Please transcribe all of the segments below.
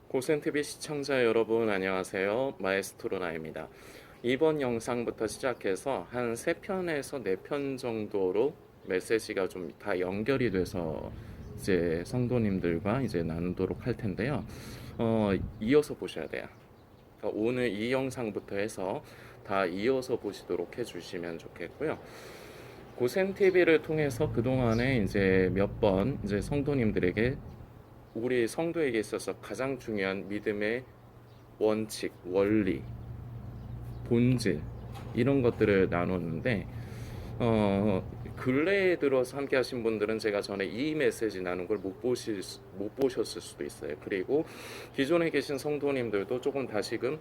고센TV 시청자 여러분 안녕하세요. 마에스트로나입니다. 이번 영상부터 시작해서 한 3편에서 4편 정도로 메시지가 좀 다 연결이 돼서 이제 성도님들과 이제 나누도록 할 텐데요. 이어서 보셔야 돼요. 그러니까 오늘 이 영상부터 해서 다 이어서 보시도록 해주시면 좋겠고요. 고센TV를 통해서 그동안에 이제 몇 번 이제 성도님들에게 우리 성도에게 있어서 가장 중요한 믿음의 원칙, 원리, 본질 이런 것들을 나눴는데 근래에 들어서 함께 하신 분들은 제가 전에 이 메시지 나눈 걸 못 보셨을 수도 있어요. 그리고 기존에 계신 성도님들도 조금 다시금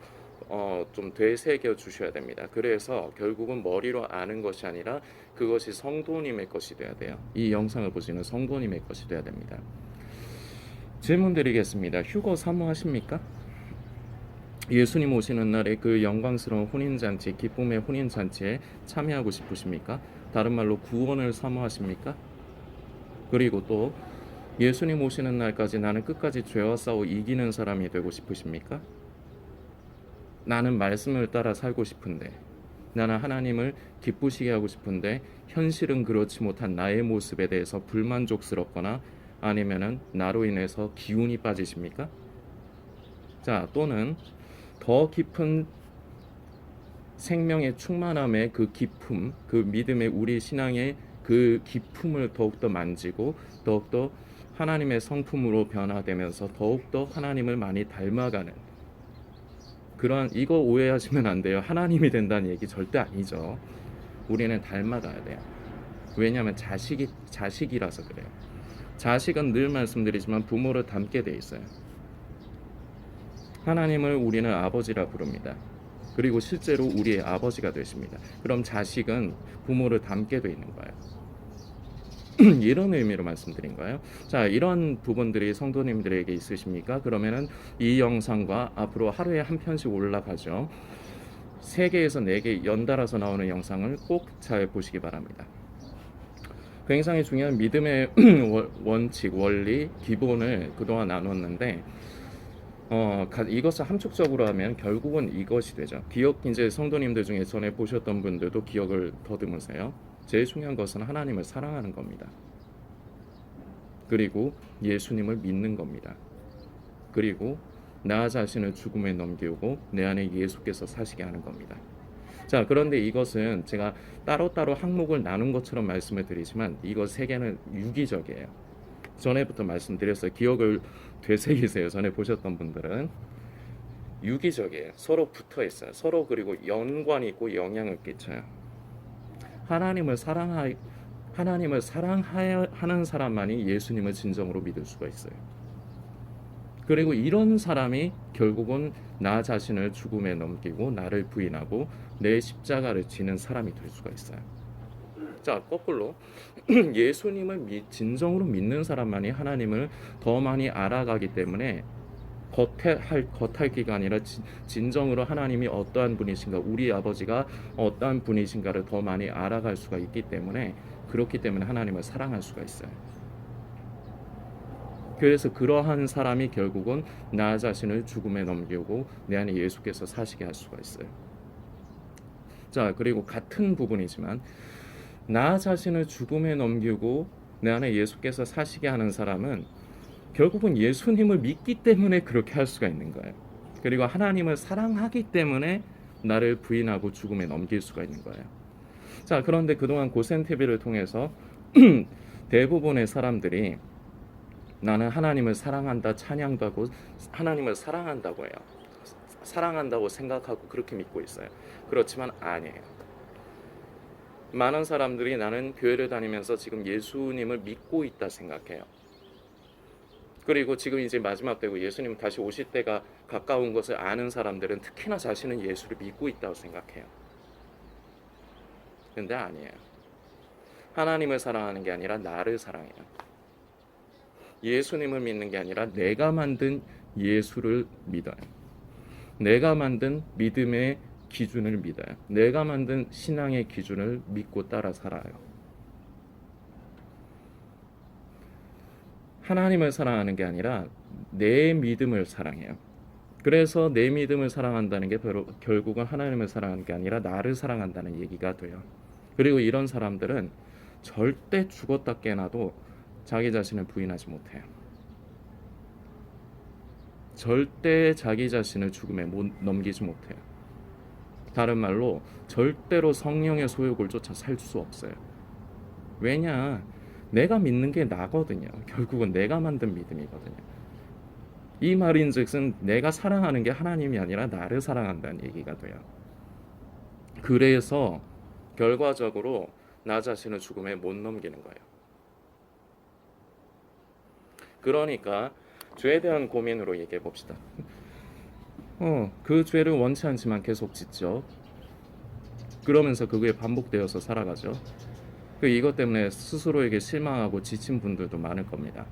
좀 되새겨 주셔야 됩니다. 그래서 결국은 머리로 아는 것이 아니라 그것이 성도님의 것이 돼야 돼요. 이 영상을 보시는 성도님의 것이 돼야 됩니다. 질문 드리겠습니다. 휴거 사모하십니까? 예수님 오시는 날에 그 영광스러운 혼인잔치, 기쁨의 혼인잔치에 참여하고 싶으십니까? 다른 말로 구원을 사모하십니까? 그리고 또 예수님 오시는 날까지 나는 끝까지 죄와 싸워 이기는 사람이 되고 싶으십니까? 나는 말씀을 따라 살고 싶은데, 나는 하나님을 기쁘시게 하고 싶은데 현실은 그렇지 못한 나의 모습에 대해서 불만족스럽거나 아니면은 나로 인해서 기운이 빠지십니까? 자, 또는 더 깊은 생명의 충만함의 그 기품, 그 믿음의 우리 신앙의 그 기품을 더욱더 만지고 더욱더 하나님의 성품으로 변화되면서 더욱더 하나님을 많이 닮아가는 그러한, 이거 오해하시면 안 돼요. 하나님이 된다는 얘기 절대 아니죠. 우리는 닮아가야 돼요. 왜냐하면 자식이라서 그래요. 자식은 늘 말씀드리지만 부모를 닮게 돼 있어요. 하나님을 우리는 아버지라 부릅니다. 그리고 실제로 우리의 아버지가 되십니다. 그럼 자식은 부모를 닮게 돼 있는 거예요. 이런 의미로 말씀드린 거예요. 자, 이런 부분들이 성도님들에게 있으십니까? 그러면은 이 영상과 앞으로 하루에 한 편씩 올라가죠. 3개에서 4개 연달아서 나오는 영상을 꼭 잘 보시기 바랍니다. 굉장히 중요한 믿음의 원칙, 원리, 기본을 그동안 나눴는데 이것을 함축적으로 하면 결국은 이것이 되죠. 이제 성도님들 중에 전에 보셨던 분들도 기억을 더듬으세요. 제일 중요한 것은 하나님을 사랑하는 겁니다. 그리고 예수님을 믿는 겁니다. 그리고 나 자신을 죽음에 넘기고 내 안에 예수께서 사시게 하는 겁니다. 자, 그런데 이것은 제가 따로따로 항목을 나눈 것처럼 말씀을 드리지만 이것 3개는 유기적이에요. 전에부터 말씀드렸어요. 기억을 되새기세요. 전에 보셨던 분들은 유기적이에요. 서로 붙어 있어요. 서로 그리고 연관이 있고 영향을 끼쳐요. 하나님을 사랑해야 하는 사람만이 예수님을 진정으로 믿을 수가 있어요. 그리고 이런 사람이 결국은 나 자신을 죽음에 넘기고 나를 부인하고 내 십자가를 지는 사람이 될 수가 있어요. 자, 거꾸로 예수님을 진정으로 믿는 사람만이 하나님을 더 많이 알아가기 때문에 겉핥기가 아니라 진정으로 하나님이 어떠한 분이신가, 우리 아버지가 어떠한 분이신가를 더 많이 알아갈 수가 있기 때문에, 그렇기 때문에 하나님을 사랑할 수가 있어요. 그래서 그러한 사람이 결국은 나 자신을 죽음에 넘기고 내 안에 예수께서 사시게 할 수가 있어요. 자, 그리고 같은 부분이지만 나 자신을 죽음에 넘기고 내 안에 예수께서 사시게 하는 사람은 결국은 예수님을 믿기 때문에 그렇게 할 수가 있는 거예요. 그리고 하나님을 사랑하기 때문에 나를 부인하고 죽음에 넘길 수가 있는 거예요. 자, 그런데 그동안 고센TV를 통해서 대부분의 사람들이 나는 하나님을 사랑한다, 찬양도 하고 하나님을 사랑한다고 해요. 사랑한다고 생각하고 그렇게 믿고 있어요. 그렇지만 아니에요. 많은 사람들이 나는 교회를 다니면서 지금 예수님을 믿고 있다 생각해요. 그리고 지금 이제 마지막 때고 예수님 다시 오실 때가 가까운 것을 아는 사람들은 특히나 자신은 예수를 믿고 있다고 생각해요. 근데 아니에요. 하나님을 사랑하는 게 아니라 나를 사랑해요. 예수님을 믿는 게 아니라 내가 만든 예수를 믿어요. 내가 만든 믿음의 기준을 믿어요. 내가 만든 신앙의 기준을 믿고 따라 살아요. 하나님을 사랑하는 게 아니라 내 믿음을 사랑해요. 그래서 내 믿음을 사랑한다는 게 결국은 하나님을 사랑하는 게 아니라 나를 사랑한다는 얘기가 돼요. 그리고 이런 사람들은 절대 죽었다 깨어나도 자기 자신을 부인하지 못해요. 절대 자기 자신을 죽음에 넘기지 못해요. 다른 말로 절대로 성령의 소욕을 쫓아 살 수 없어요. 왜냐? 내가 믿는 게 나거든요. 결국은 내가 만든 믿음이거든요. 이 말인즉슨 내가 사랑하는 게 하나님이 아니라 나를 사랑한다는 얘기가 돼요. 그래서 결과적으로 나 자신을 죽음에 못 넘기는 거예요. 그러니까 죄에 대한 고민으로 얘기해 봅시다. 그 죄를 원치 않지만 계속 짓죠. 그러면서 그게 반복되어서 살아가죠. 이것 때문에 스스로에게 실망하고 지친 분들도 많을 겁니다.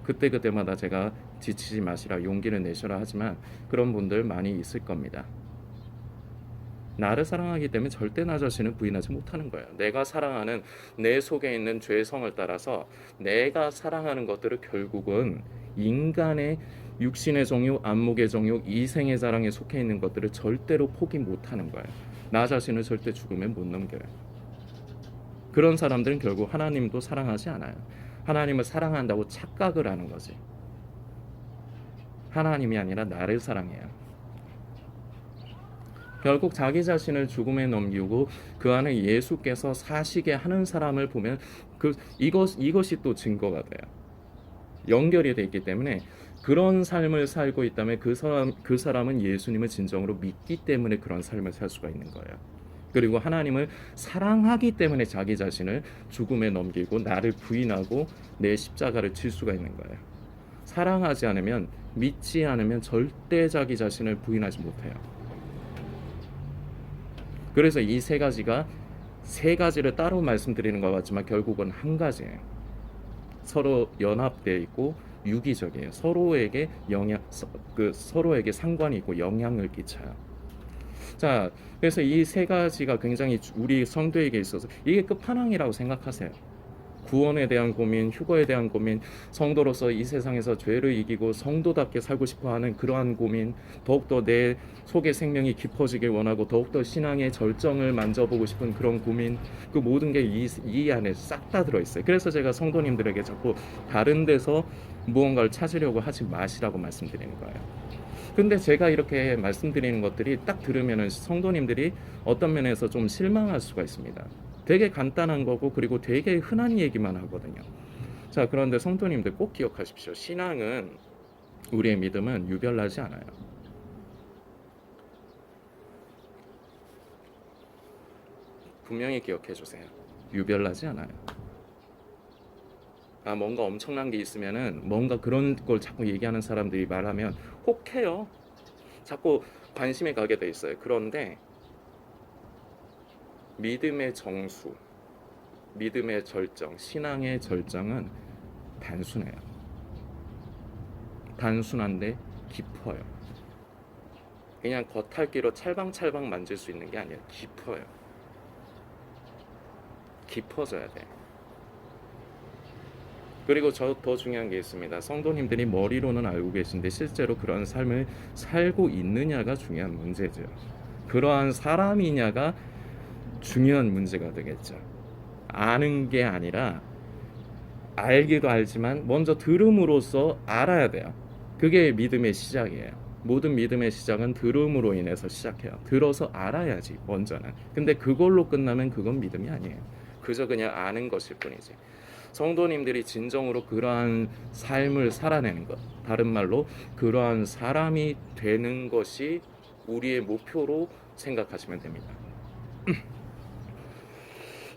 그때마다 제가 지치지 마시라, 용기를 내셔라 하지만 그런 분들 많이 있을 겁니다. 나를 사랑하기 때문에 절대 나 자신을 부인하지 못하는 거예요. 내가 사랑하는 내 속에 있는 죄성을 따라서 내가 사랑하는 것들을 결국은 인간의 육신의 정욕, 안목의 정욕, 이생의 자랑에 속해 있는 것들을 절대로 포기 못하는 거예요. 나 자신을 절대 죽음에 못 넘겨요. 그런 사람들은 결국 하나님도 사랑하지 않아요. 하나님을 사랑한다고 착각을 하는 거지. 하나님이 아니라 나를 사랑해요. 결국 자기 자신을 죽음에 넘기고 그 안에 예수께서 사시게 하는 사람을 보면 이것이 또 증거가 돼요. 연결이 되어 있기 때문에 그런 삶을 살고 있다면 그 사람은 예수님을 진정으로 믿기 때문에 그런 삶을 살 수가 있는 거예요. 그리고 하나님을 사랑하기 때문에 자기 자신을 죽음에 넘기고 나를 부인하고 내 십자가를 질 수가 있는 거예요. 사랑하지 않으면, 믿지 않으면 절대 자기 자신을 부인하지 못해요. 그래서 이 세 가지를 따로 말씀드리는 것 같지만 결국은 한 가지예요. 서로 연합되어 있고 유기적이에요. 서로에게 상관이 있고 영향을 끼쳐요. 자, 그래서 이 세 가지가 굉장히 우리 성도에게 있어서 이게 끝판왕이라고 생각하세요. 구원에 대한 고민, 휴거에 대한 고민, 성도로서 이 세상에서 죄를 이기고 성도답게 살고 싶어하는 그러한 고민, 더욱더 내 속의 생명이 깊어지길 원하고 더욱더 신앙의 절정을 만져보고 싶은 그런 고민, 그 모든 게 이 안에 싹 다 들어있어요. 그래서 제가 성도님들에게 자꾸 다른 데서 무언가를 찾으려고 하지 마시라고 말씀드리는 거예요. 근데 제가 이렇게 말씀드리는 것들이 딱 들으면 성도님들이 어떤 면에서 좀 실망할 수가 있습니다. 되게 간단한 거고 그리고 되게 흔한 얘기만 하거든요. 자, 그런데 성도님들 꼭 기억하십시오. 신앙은, 우리의 믿음은 유별나지 않아요. 분명히 기억해 주세요. 유별나지 않아요. 뭔가 엄청난 게 있으면은 뭔가 그런 걸 자꾸 얘기하는 사람들이 말하면 혹해요. 자꾸 관심이 가게 돼 있어요. 그런데 믿음의 정수, 믿음의 절정, 신앙의 절정은 단순해요. 단순한데 깊어요. 그냥 겉핥기로 찰방찰방 만질 수 있는 게 아니에요. 깊어요. 깊어져야 돼. 그리고 더 중요한 게 있습니다. 성도님들이 머리로는 알고 계신데 실제로 그런 삶을 살고 있느냐가 중요한 문제죠. 그러한 사람이냐가 중요한 문제가 되겠죠. 아는 게 아니라 알기도 알지만 먼저 들음으로써 알아야 돼요. 그게 믿음의 시작이에요. 모든 믿음의 시작은 들음으로 인해서 시작해요. 들어서 알아야지 먼저는. 근데 그걸로 끝나면 그건 믿음이 아니에요. 그저 그냥 아는 것일 뿐이지. 성도님들이 진정으로 그러한 삶을 살아내는 것, 다른 말로 그러한 사람이 되는 것이 우리의 목표로 생각하시면 됩니다.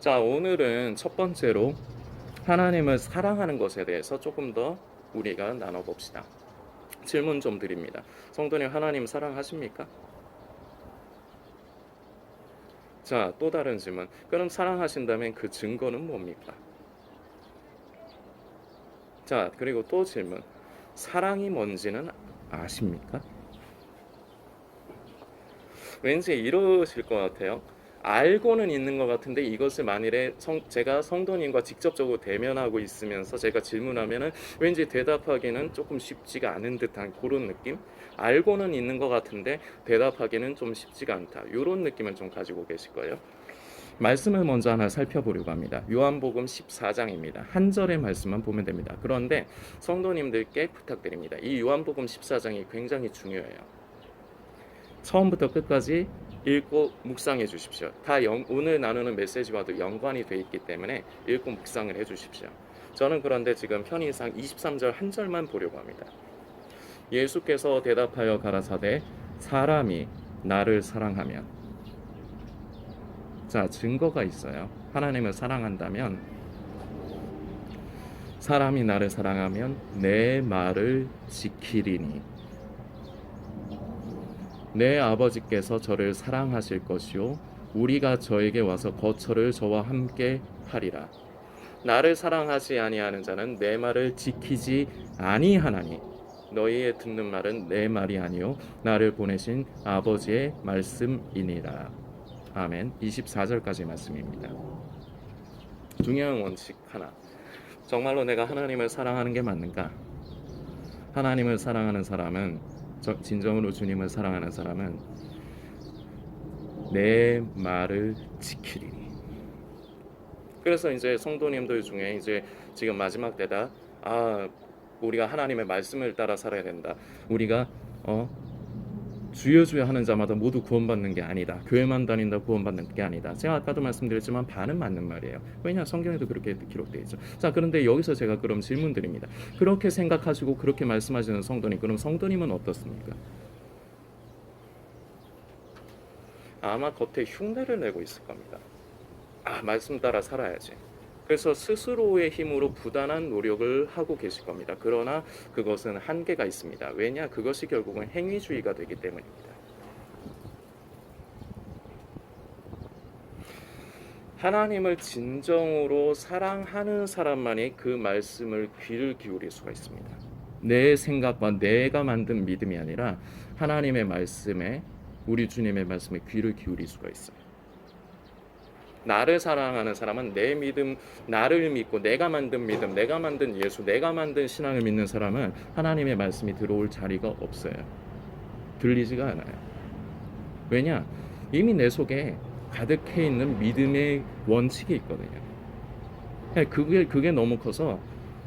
자, 오늘은 첫 번째로 하나님을 사랑하는 것에 대해서 조금 더 우리가 나눠봅시다. 질문 좀 드립니다. 성도님, 하나님 사랑하십니까? 자, 또 다른 질문. 그럼 사랑하신다면 그 증거는 뭡니까? 자, 그리고 또 질문. 사랑이 뭔지는 아십니까? 왠지 이러실 것 같아요. 알고는 있는 것 같은데 이것을 만일에 제가 성도님과 직접적으로 대면하고 있으면서 제가 질문하면은 왠지 대답하기는 조금 쉽지가 않은 듯한 그런 느낌? 알고는 있는 것 같은데 대답하기는 좀 쉽지가 않다. 이런 느낌을 좀 가지고 계실 거예요. 말씀을 먼저 하나 살펴보려고 합니다. 요한복음 14장입니다. 한 절의 말씀만 보면 됩니다. 그런데 성도님들께 부탁드립니다. 이 요한복음 14장이 굉장히 중요해요. 처음부터 끝까지 읽고 묵상해 주십시오. 다 오늘 나누는 메시지와도 연관이 돼 있기 때문에 읽고 묵상을 해 주십시오. 저는 그런데 지금 편의상 23절 한 절만 보려고 합니다. 예수께서 대답하여 가라사대 사람이 나를 사랑하면, 자, 증거가 있어요. 하나님을 사랑한다면, 사람이 나를 사랑하면 내 말을 지키리니 내 아버지께서 저를 사랑하실 것이요 우리가 저에게 와서 거처를 저와 함께 하리라. 나를 사랑하지 아니하는 자는 내 말을 지키지 아니하나니 너희의 듣는 말은 내 말이 아니요 나를 보내신 아버지의 말씀이니라. 아멘. 24절까지 말씀입니다. 중요한 원칙 하나. 정말로 내가 하나님을 사랑하는 게 맞는가? 하나님을 사랑하는 사람은, 진정으로 주님을 사랑하는 사람은 내 말을 지키리니. 그래서 이제 성도님들 중에 이제 지금 마지막 때다, 우리가 하나님의 말씀을 따라 살아야 된다, 우리가 주여 주여 하는 자마다 모두 구원받는 게 아니다, 교회만 다닌다 구원받는 게 아니다. 제가 아까도 말씀드렸지만 반은 맞는 말이에요. 왜냐, 성경에도 그렇게 기록되어 있죠. 자, 그런데 여기서 제가 그럼 질문 드립니다. 그렇게 생각하시고 그렇게 말씀하시는 성도님, 그럼 성도님은 어떻습니까? 아마 겉에 흉내를 내고 있을 겁니다. 말씀 따라 살아야지. 그래서 스스로의 힘으로 부단한 노력을 하고 계실 겁니다. 그러나 그것은 한계가 있습니다. 왜냐? 그것이 결국은 행위주의가 되기 때문입니다. 하나님을 진정으로 사랑하는 사람만이 그 말씀을 귀를 기울일 수가 있습니다. 내 생각과 내가 만든 믿음이 아니라 하나님의 말씀에, 우리 주님의 말씀에 귀를 기울일 수가 있어요. 나를 사랑하는 사람은 내 믿음, 나를 믿고 내가 만든 믿음, 내가 만든 예수, 내가 만든 신앙을 믿는 사람은 하나님의 말씀이 들어올 자리가 없어요. 들리지가 않아요. 왜냐? 이미 내 속에 가득해 있는 믿음의 원칙이 있거든요. 그게 너무 커서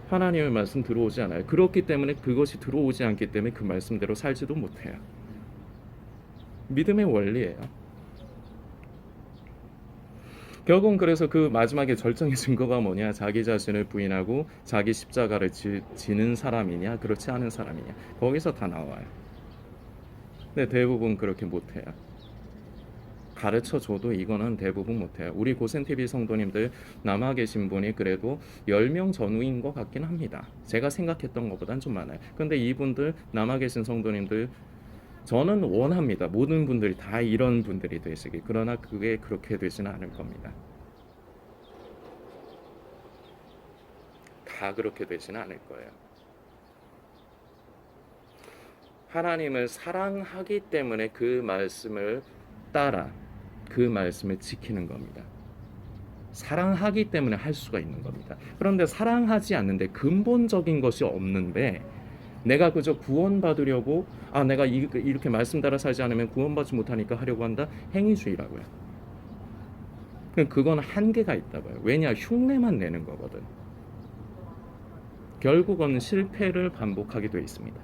하나님의 말씀 들어오지 않아요. 그렇기 때문에 그것이 들어오지 않기 때문에 그 말씀대로 살지도 못해요. 믿음의 원리예요. 결국은 그래서 그 마지막에 절정의 증거가 뭐냐? 자기 자신을 부인하고 자기 십자가를 지는 사람이냐, 그렇지 않은 사람이냐, 거기서 다 나와요. 근데 대부분 그렇게 못해요. 가르쳐줘도 이거는 대부분 못해요. 우리 고센TV 성도님들 남아 계신 분이 그래도 10명 전후인 것 같긴 합니다. 제가 생각했던 것보단 좀 많아요. 근데 이분들 남아 계신 성도님들, 저는 원합니다. 모든 분들이 다 이런 분들이 되시기. 그러나 그게 그렇게 되지는 않을 겁니다. 다 그렇게 되지는 않을 거예요. 하나님을 사랑하기 때문에 그 말씀을 따라 그 말씀을 지키는 겁니다. 사랑하기 때문에 할 수가 있는 겁니다. 그런데 사랑하지 않는데, 근본적인 것이 없는데 내가 그저 구원받으려고, 내가 이렇게 말씀 따라 살지 않으면 구원받지 못하니까 하려고 한다, 행위주의라고요. 그건 한계가 있다고요. 왜냐? 흉내만 내는 거거든. 결국은 실패를 반복하게 되어 있습니다.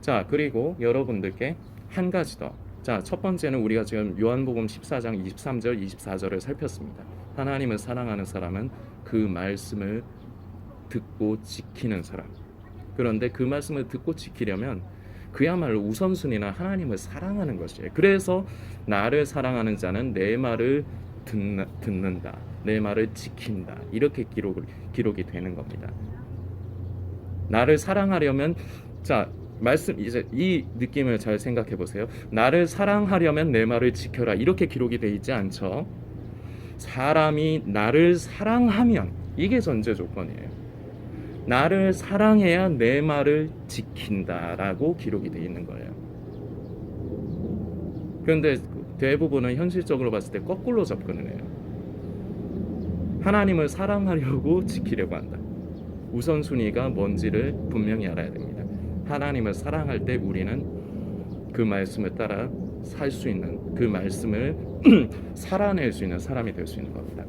자, 그리고 여러분들께 한 가지 더. 자, 첫 번째는 우리가 지금 요한복음 14장 23절 24절을 살폈습니다. 하나님을 사랑하는 사람은 그 말씀을 듣고 지키는 사람. 그런데 그 말씀을 듣고 지키려면 그야말로 우선순위나 하나님을 사랑하는 것이에요. 그래서 나를 사랑하는 자는 내 말을 듣는다, 내 말을 지킨다, 이렇게 기록이 되는 겁니다. 나를 사랑하려면, 자, 말씀, 이제 이 느낌을 잘 생각해 보세요. 나를 사랑하려면 내 말을 지켜라, 이렇게 기록이 돼 있지 않죠? 사람이 나를 사랑하면, 이게 전제 조건이에요. 나를 사랑해야 내 말을 지킨다라고 기록이 돼 있는 거예요. 그런데 대부분은 현실적으로 봤을 때 거꾸로 접근을 해요. 하나님을 사랑하려고 지키려고 한다. 우선순위가 뭔지를 분명히 알아야 됩니다. 하나님을 사랑할 때 우리는 그 말씀을 따라 살 수 있는, 그 말씀을 살아낼 수 있는 사람이 될 수 있는 겁니다.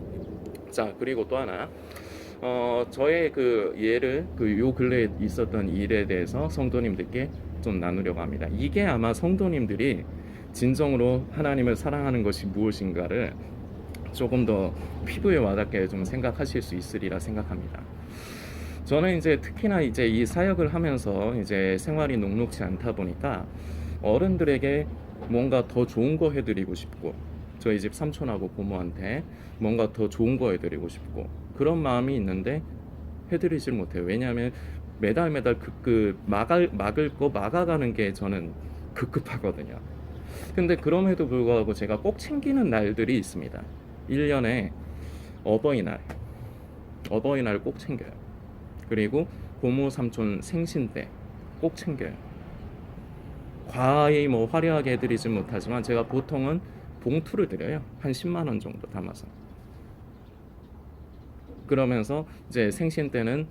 자, 그리고 또 하나, 저의 그 예를 요 근래에 있었던 일에 대해서 성도님들께 좀 나누려고 합니다. 이게 아마 성도님들이 진정으로 하나님을 사랑하는 것이 무엇인가를 조금 더 피부에 와닿게 좀 생각하실 수 있으리라 생각합니다. 저는 이제 특히나 이제 이 사역을 하면서 이제 생활이 녹록지 않다 보니까 어른들에게 뭔가 더 좋은 거 해드리고 싶고, 저희 집 삼촌하고 고모한테 뭔가 더 좋은 거 해드리고 싶고, 그런 마음이 있는데 해드리질 못해요. 왜냐하면 매달 막을 거 막아가는 게 저는 급급하거든요. 근데 그럼에도 불구하고 제가 꼭 챙기는 날들이 있습니다. 1년에 어버이날 꼭 챙겨요. 그리고 고모 삼촌 생신 때 꼭 챙겨요. 과히 뭐 화려하게 해드리진 못하지만 제가 보통은 봉투를 드려요. 한 10만 원 정도 담아서. 그러면서 이제 생신 때는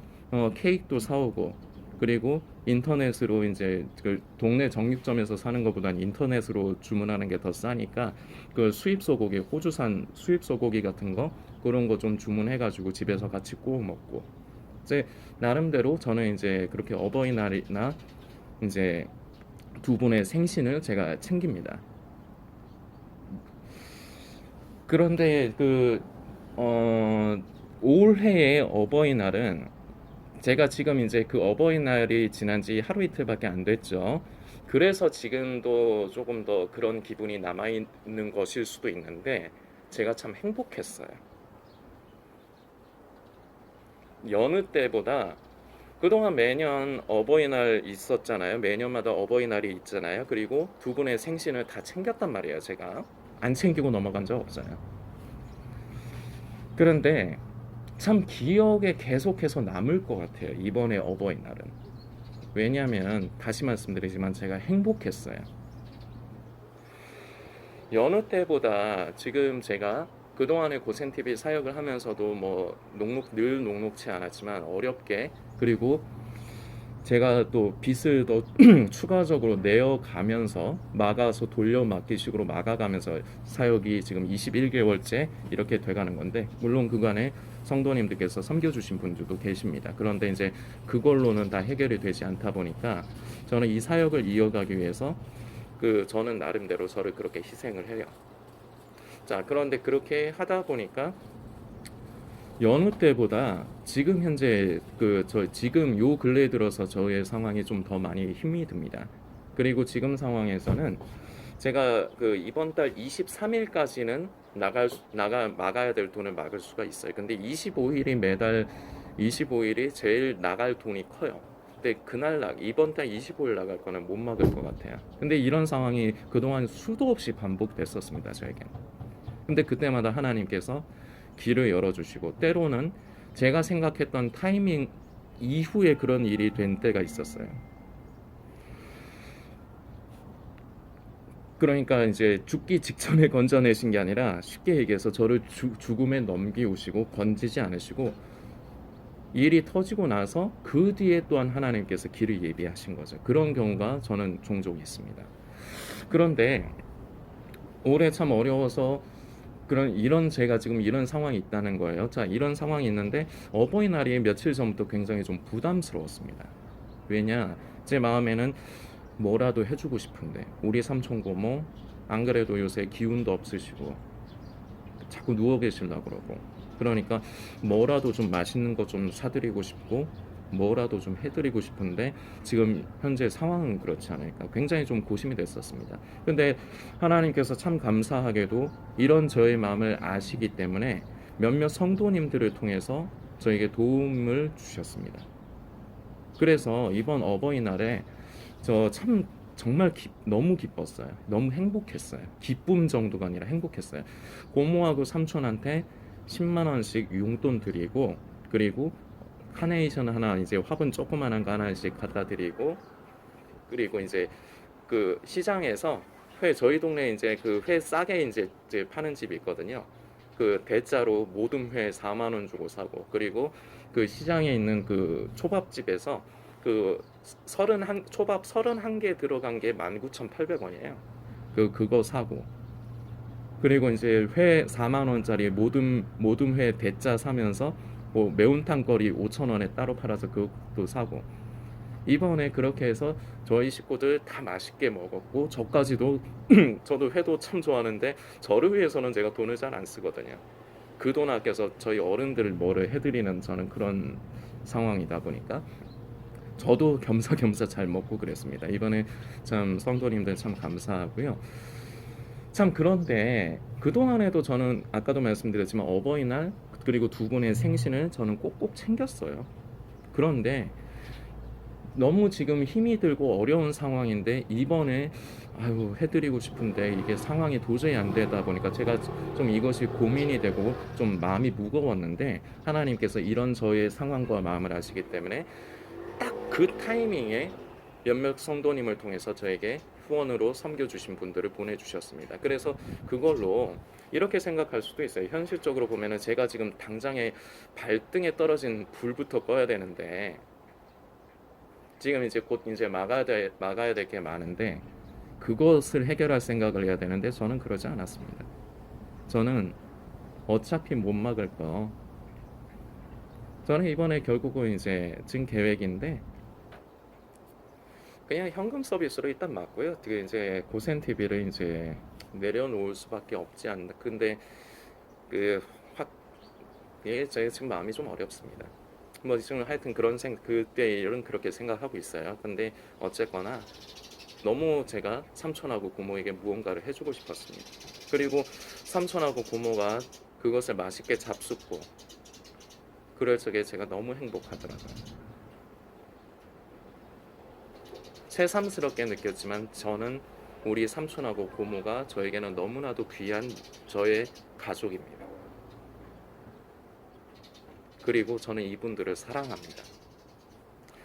케이크도 사오고, 그리고 인터넷으로 이제 그 동네 정육점에서 사는 것보다는 인터넷으로 주문하는 게 더 싸니까 그 수입 소고기, 호주산 수입 소고기 같은 거 그런 거 좀 주문해가지고 집에서 같이 구워 먹고, 이제 나름대로 저는 이제 그렇게 어버이날이나 이제 두 분의 생신을 제가 챙깁니다. 그런데 올해의 어버이날은 제가 지금 이제 그 어버이날이 지난 지 하루 이틀밖에 안 됐죠. 그래서 지금도 조금 더 그런 기분이 남아있는 것일 수도 있는데 제가 참 행복했어요. 여느 때보다 그동안 매년 어버이날 있었잖아요. 매년마다 어버이날이 있잖아요. 그리고 두 분의 생신을 다 챙겼단 말이에요. 제가 안 챙기고 넘어간 적 없어요. 그런데 참 기억에 계속해서 남을 것 같아요. 이번에 어버이날은. 왜냐하면 다시 말씀드리지만 제가 행복했어요. 여느 때보다 지금 제가 그동안에 고센TV 사역을 하면서도 뭐 늘 녹록치 않았지만 어렵게, 그리고 제가 또 빚을 더 추가적으로 내어가면서 막아서 돌려막기식으로 막아가면서 사역이 지금 21개월째 이렇게 돼가는 건데, 물론 그간에 성도님들께서 섬겨주신 분들도 계십니다. 그런데 이제 그걸로는 다 해결이 되지 않다 보니까 저는 이 사역을 이어가기 위해서 저는 나름대로 저를 그렇게 희생을 해요. 자, 그런데 그렇게 하다 보니까 여느 때보다 지금 현재 지금 요 근래에 들어서 저의 상황이 좀 더 많이 힘이 듭니다. 그리고 지금 상황에서는 제가 이번 달 23일까지는 막아야 될 돈을 막을 수가 있어요. 근데 25일이 제일 나갈 돈이 커요. 근데 이번 달 25일 나갈 거는 못 막을 것 같아요. 근데 이런 상황이 그동안 수도 없이 반복됐었습니다, 저에겐. 근데 그때마다 하나님께서 길을 열어주시고, 때로는 제가 생각했던 타이밍 이후에 그런 일이 된 때가 있었어요. 그러니까 이제 죽기 직전에 건져내신 게 아니라, 쉽게 얘기해서 저를 죽음에 넘기우시고 건지지 않으시고, 일이 터지고 나서 그 뒤에 또한 하나님께서 길을 예비하신 거죠. 그런 경우가 저는 종종 있습니다. 그런데 올해 참 어려워서 제가 지금 이런 상황이 있다는 거예요. 자, 이런 상황이 있는데 어버이날이 며칠 전부터 굉장히 좀 부담스러웠습니다. 왜냐, 제 마음에는 뭐라도 해주고 싶은데, 우리 삼촌 고모 안 그래도 요새 기운도 없으시고 자꾸 누워 계시려고 그러고, 그러니까 뭐라도 좀 맛있는 거 좀 사드리고 싶고 뭐라도 좀 해드리고 싶은데 지금 현재 상황은 그렇지 않으니까 굉장히 좀 고심이 됐었습니다. 근데 하나님께서 참 감사하게도 이런 저의 마음을 아시기 때문에 몇몇 성도님들을 통해서 저에게 도움을 주셨습니다. 그래서 이번 어버이날에 저 참 정말 너무 기뻤어요. 너무 행복했어요. 기쁨 정도가 아니라 행복했어요. 고모하고 삼촌한테 10만 원씩 용돈 드리고, 그리고 카네이션 하나, 이제 화분 조그만한 거 하나씩 갖다 드리고, 그리고 이제 시장에서 회 저희 동네에 이제 그 회 싸게 이제 파는 집이 있거든요. 그 대짜로 모든 회 4만 원 주고 사고, 그리고 그 시장에 있는 그 초밥집에서 그 31 초밥 31개 들어간 게 19,800원이에요. 그거 사고, 그리고 이제 회 4만 원짜리 모든 회 대짜 사면서 뭐 매운탕 거리 5천 원에 따로 팔아서 그것도 사고, 이번에 그렇게 해서 저희 식구들 다 맛있게 먹었고, 저까지도 저도 회도 참 좋아하는데 저를 위해서는 제가 돈을 잘 안 쓰거든요. 그 돈 아껴서 저희 어른들 뭐를 해드리는 저는 그런 상황이다 보니까 저도 겸사겸사 잘 먹고 그랬습니다. 이번에 참 성도님들 참 감사하고요. 참 그런데 그동안에도 저는 아까도 말씀드렸지만 어버이날 그리고 두 분의 생신을 저는 꼭꼭 챙겼어요. 그런데 너무 지금 힘이 들고 어려운 상황인데 이번에 아유 해드리고 싶은데 이게 상황이 도저히 안 되다 보니까 제가 좀 이것이 고민이 되고 좀 마음이 무거웠는데, 하나님께서 이런 저의 상황과 마음을 아시기 때문에 딱 그 타이밍에 몇몇 성도님을 통해서 저에게 후원으로 섬겨주신 분들을 보내주셨습니다. 그래서 그걸로 이렇게 생각할 수도 있어요. 현실적으로 보면은 제가 지금 당장에 발등에 떨어진 불부터 꺼야 되는데, 지금 이제 곧 이제 막아야 될 게 많은데 그것을 해결할 생각을 해야 되는데 저는 그러지 않았습니다. 저는 어차피 못 막을 거. 저는 이번에 결국은 이제 지금 계획인데 그냥 현금 서비스로 일단 맞고요. 그 이제 고센 TV를 이제 내려놓을 수밖에 없지 않나. 근데 제가 지금 마음이 좀 어렵습니다. 뭐 지금 하여튼 그때 일은 그렇게 생각하고 있어요. 근데 어쨌거나 너무 제가 삼촌하고 고모에게 무언가를 해주고 싶었습니다. 그리고 삼촌하고 고모가 그것을 맛있게 잡숫고 그럴 적에 제가 너무 행복하더라고요. 새삼스럽게 느꼈지만 저는 우리 삼촌하고 고모가 저에게는 너무나도 귀한 저의 가족입니다. 그리고 저는 이분들을 사랑합니다.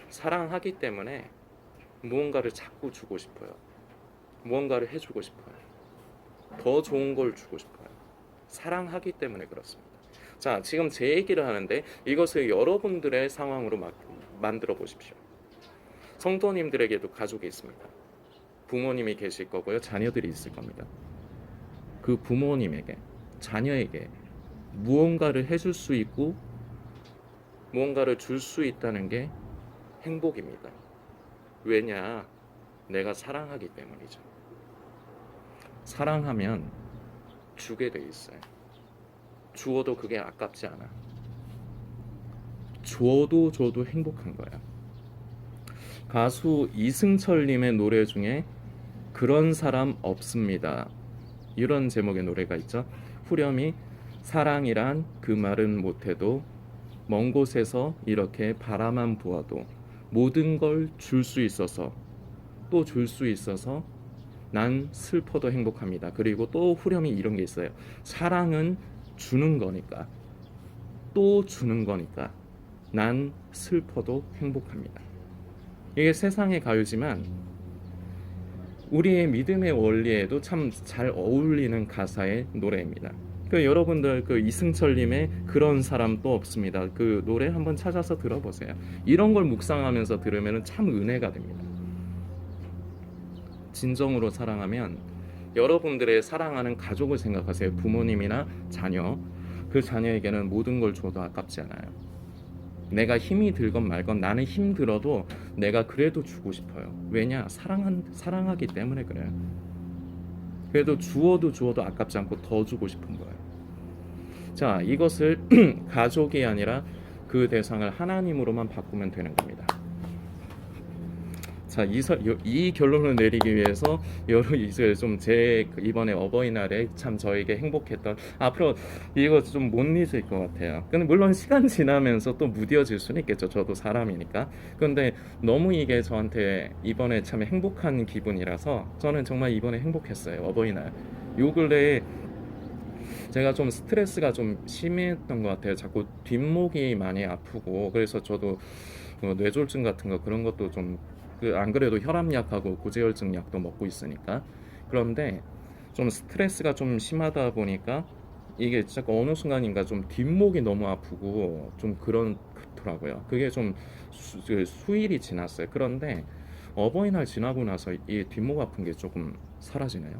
사랑하기 때문에 무언가를 자꾸 주고 싶어요. 무언가를 해주고 싶어요. 더 좋은 걸 주고 싶어요. 사랑하기 때문에 그렇습니다. 자, 지금 제 얘기를 하는데 이것을 여러분들의 상황으로 만들어 보십시오. 성도님들에게도 가족이 있습니다. 부모님이 계실 거고요. 자녀들이 있을 겁니다. 그 부모님에게, 자녀에게 무언가를 해줄 수 있고 무언가를 줄 수 있다는 게 행복입니다. 왜냐? 내가 사랑하기 때문이죠. 사랑하면 주게 돼 있어요. 주어도 그게 아깝지 않아. 줘도 행복한 거야. 가수 이승철님의 노래 중에 그런 사람 없습니다, 이런 제목의 노래가 있죠. 후렴이 사랑이란 그 말은 못해도 먼 곳에서 이렇게 바라만 보아도 모든 걸 줄 수 있어서 또 줄 수 있어서 난 슬퍼도 행복합니다. 그리고 또 후렴이 이런 게 있어요. 사랑은 주는 거니까, 또 주는 거니까 난 슬퍼도 행복합니다. 이게 세상의 가요지만 우리의 믿음의 원리에도 참 잘 어울리는 가사의 노래입니다. 여러분들 이승철님의 그런 사람 또 없습니다, 그 노래 한번 찾아서 들어보세요. 이런 걸 묵상하면서 들으면 참 은혜가 됩니다. 진정으로 사랑하면 여러분들의 사랑하는 가족을 생각하세요. 부모님이나 자녀, 그 자녀에게는 모든 걸 줘도 아깝지 않아요. 내가 힘이 들건 말건 나는 힘들어도 내가 그래도 주고 싶어요. 왜냐? 사랑하기 때문에 그래요. 그래도 주어도 아깝지 않고 더 주고 싶은 거예요. 자, 이것을 가족이 아니라 그 대상을 하나님으로만 바꾸면 되는 겁니다. 자, 이 결론을 내리기 위해서 이제 좀 제 이번에 어버이날에 참 저에게 행복했던, 앞으로 이거 좀 못 잊을 것 같아요. 근데 물론 시간 지나면서 또 무뎌질 수는 있겠죠. 저도 사람이니까. 근데 너무 이게 저한테 이번에 참 행복한 기분이라서 저는 정말 이번에 행복했어요. 어버이날. 요 근래에 제가 좀 스트레스가 좀 심했던 것 같아요. 자꾸 뒷목이 많이 아프고, 그래서 저도 뇌졸중 같은 거 그런 것도 좀 안 그래도 혈압약하고 고지혈증 약도 먹고 있으니까 그런데 좀 스트레스가 좀 심하다 보니까 이게 자꾸 어느 순간인가 좀 뒷목이 너무 아프고 좀 그렇더라고요. 그게 좀 그 수일이 지났어요. 그런데 어버이날 지나고 나서 이 뒷목 아픈 게 조금 사라지네요.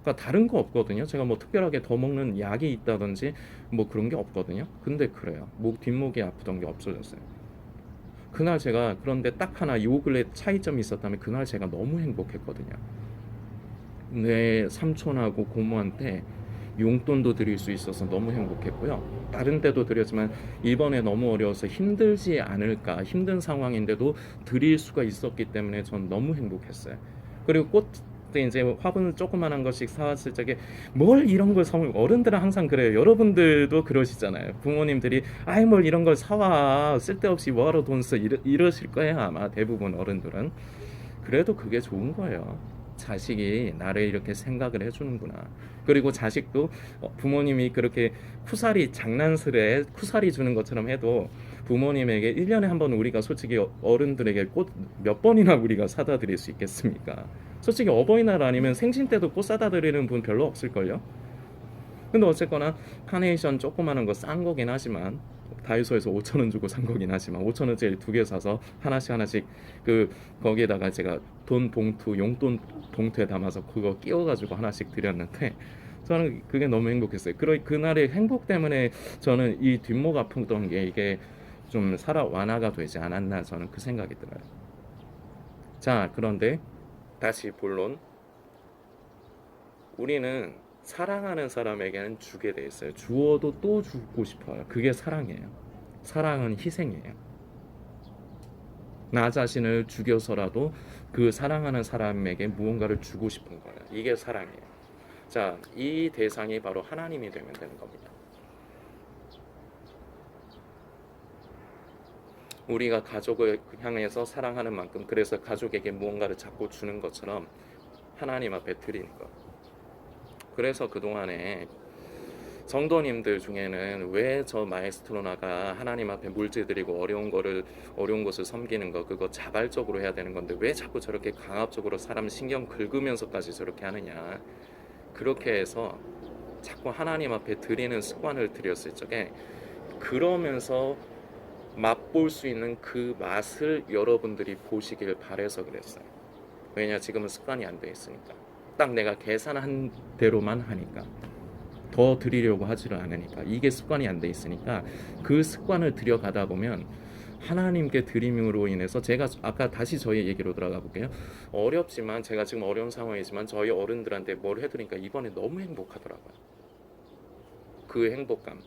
그러니까 다른 거 없거든요. 제가 뭐 특별하게 더 먹는 약이 있다든지 뭐 그런 게 없거든요. 근데 그래요. 목 뒷목이 아프던 게 없어졌어요. 그날 제가 그런데 딱 하나 요 근래 차이점이 있었다면 그날 제가 너무 행복했거든요. 내 삼촌하고 고모한테 용돈도 드릴 수 있어서 너무 행복했고요. 다른 때도 드렸지만 이번에 너무 어려워서 힘들지 않을까, 힘든 상황인데도 드릴 수가 있었기 때문에 전 너무 행복했어요. 그리고 꽃 이제 화분 조그만한 것씩 사왔을 적에 뭘 이런 걸 사면 어른들은 항상 그래요. 여러분들도 그러시잖아요. 부모님들이 아이 뭘 이런 걸 사와 쓸데없이 뭐하러 돈 써 이러실 거예요. 아마 대부분 어른들은. 그래도 그게 좋은 거예요. 자식이 나를 이렇게 생각을 해주는구나. 그리고 자식도 부모님이 그렇게 쿠사리 장난스레 쿠사리 주는 것처럼 해도 부모님에게 1년에 한 번 우리가 솔직히 어른들에게 꽃 몇 번이나 우리가 사다 드릴 수 있겠습니까? 솔직히 어버이날 아니면 생신 때도 꽃 사다 드리는 분 별로 없을걸요? 근데 어쨌거나 카네이션 조그마한 거 싼 거긴 하지만 다이소에서 5천 원 주고 산 거긴 하지만 5천 원짜리 두 개 사서 하나씩 그 거기에다가 제가 돈 봉투 용돈 봉투에 담아서 그거 끼워가지고 하나씩 드렸는데 저는 그게 너무 행복했어요. 그날의 행복 때문에 저는 이 뒷목 아프던 게 이게 좀 살아 완화가 되지 않았나 저는 그 생각이 들어요. 자, 그런데 다시 본론. 우리는 사랑하는 사람에게는 주게 돼 있어요. 주어도 또 주고 싶어요. 그게 사랑이에요. 사랑은 희생이에요. 나 자신을 죽여서라도 그 사랑하는 사람에게 무언가를 주고 싶은 거예요. 이게 사랑이에요. 자, 이 대상이 바로 하나님이 되면 되는 겁니다. 우리가 가족을 향해서 사랑하는 만큼 그래서 가족에게 무언가를 자꾸 주는 것처럼 하나님 앞에 드리는 것. 그래서 그동안에 성도님들 중에는 왜 저 마에스트로나가 하나님 앞에 물질드리고 어려운 것을 섬기는 거 그거 자발적으로 해야 되는 건데 왜 자꾸 저렇게 강압적으로 사람 신경 긁으면서까지 저렇게 하느냐. 그렇게 해서 자꾸 하나님 앞에 드리는 습관을 들였을 적에 그러면서 맛볼 수 있는 그 맛을 여러분들이 보시길 바래서 그랬어요. 왜냐 지금은 습관이 안 돼 있으니까 딱 내가 계산한 대로만 하니까 더 드리려고 하지를 않으니까 이게 습관이 안 돼 있으니까 그 습관을 들여가다 보면 하나님께 드림으로 인해서 제가 아까 다시 저희 얘기로 들어가 볼게요. 어렵지만 제가 지금 어려운 상황이지만 저희 어른들한테 뭘 해드리니까 이번에 너무 행복하더라고요. 그 행복감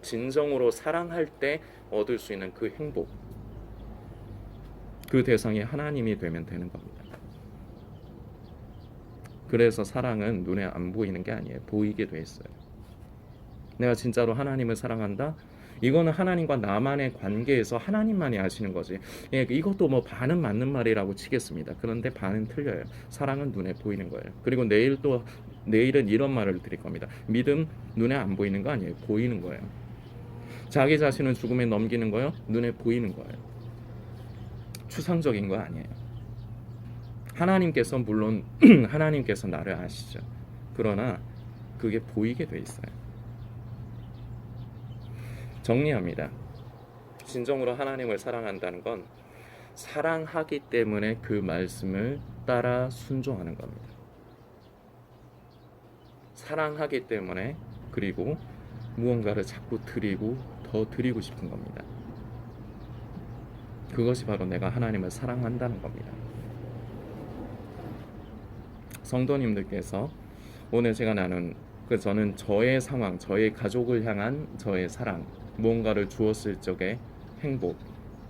진정으로 사랑할 때 얻을 수 있는 그 행복 그 대상이 하나님이 되면 되는 겁니다. 그래서 사랑은 눈에 안 보이는 게 아니에요. 보이게 돼 있어요. 내가 진짜로 하나님을 사랑한다? 이거는 하나님과 나만의 관계에서 하나님만이 아시는 거지. 예, 이것도 뭐 반은 맞는 말이라고 치겠습니다. 그런데 반은 틀려요. 사랑은 눈에 보이는 거예요. 그리고 내일은 이런 말을 드릴 겁니다. 믿음 눈에 안 보이는 거 아니에요. 보이는 거예요. 자기 자신을 죽음에 넘기는 거요. 눈에 보이는 거예요. 추상적인 거 아니에요. 하나님께서 물론 하나님께서 나를 아시죠. 그러나 그게 보이게 돼 있어요. 정리합니다. 진정으로 하나님을 사랑한다는 건 사랑하기 때문에 그 말씀을 따라 순종하는 겁니다. 사랑하기 때문에 그리고 무언가를 자꾸 드리고 더 드리고 싶은 겁니다. 그것이 바로 내가 하나님을 사랑한다는 겁니다. 성도님들께서 오늘 제가 나눈 저는 저의 상황, 저의 가족을 향한 저의 사랑, 무언가를 주었을 적의 행복,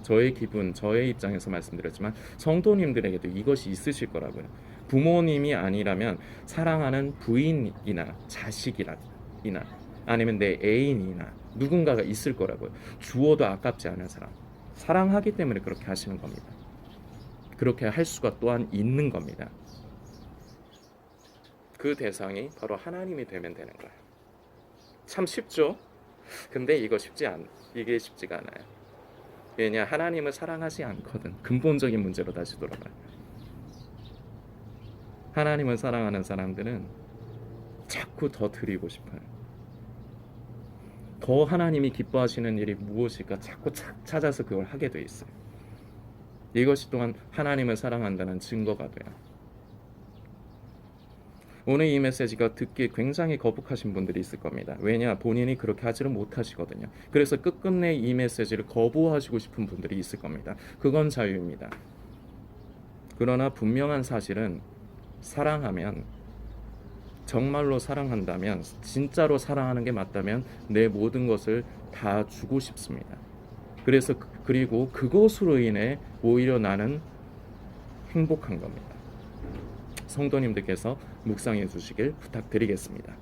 저의 기분, 저의 입장에서 말씀드렸지만 성도님들에게도 이것이 있으실 거라고요. 부모님이 아니라면 사랑하는 부인이나 자식이나 아니면 내 애인이나 누군가가 있을 거라고요. 주어도 아깝지 않은 사람. 사랑하기 때문에 그렇게 하시는 겁니다. 그렇게 할 수가 또한 있는 겁니다. 그 대상이 바로 하나님이 되면 되는 거예요. 참 쉽죠? 근데 이게 쉽지가 않아요. 왜냐 하나님을 사랑하지 않거든. 근본적인 문제로 다시 돌아가요. 하나님을 사랑하는 사람들은 자꾸 더 드리고 싶어요. 더 하나님이 기뻐하시는 일이 무엇일까 자꾸 찾아서 그걸 하게 돼 있어요. 이것이 또한 하나님을 사랑한다는 증거가 돼요. 오늘 이 메시지가 듣기 굉장히 거북하신 분들이 있을 겁니다. 왜냐? 본인이 그렇게 하지를 못하시거든요. 그래서 끝끝내 이 메시지를 거부하시고 싶은 분들이 있을 겁니다. 그건 자유입니다. 그러나 분명한 사실은 사랑하면, 정말로 사랑한다면, 진짜로 사랑하는 게 맞다면 내 모든 것을 다 주고 싶습니다. 그리고 그것으로 인해 오히려 나는 행복한 겁니다. 성도님들께서 묵상해 주시길 부탁드리겠습니다.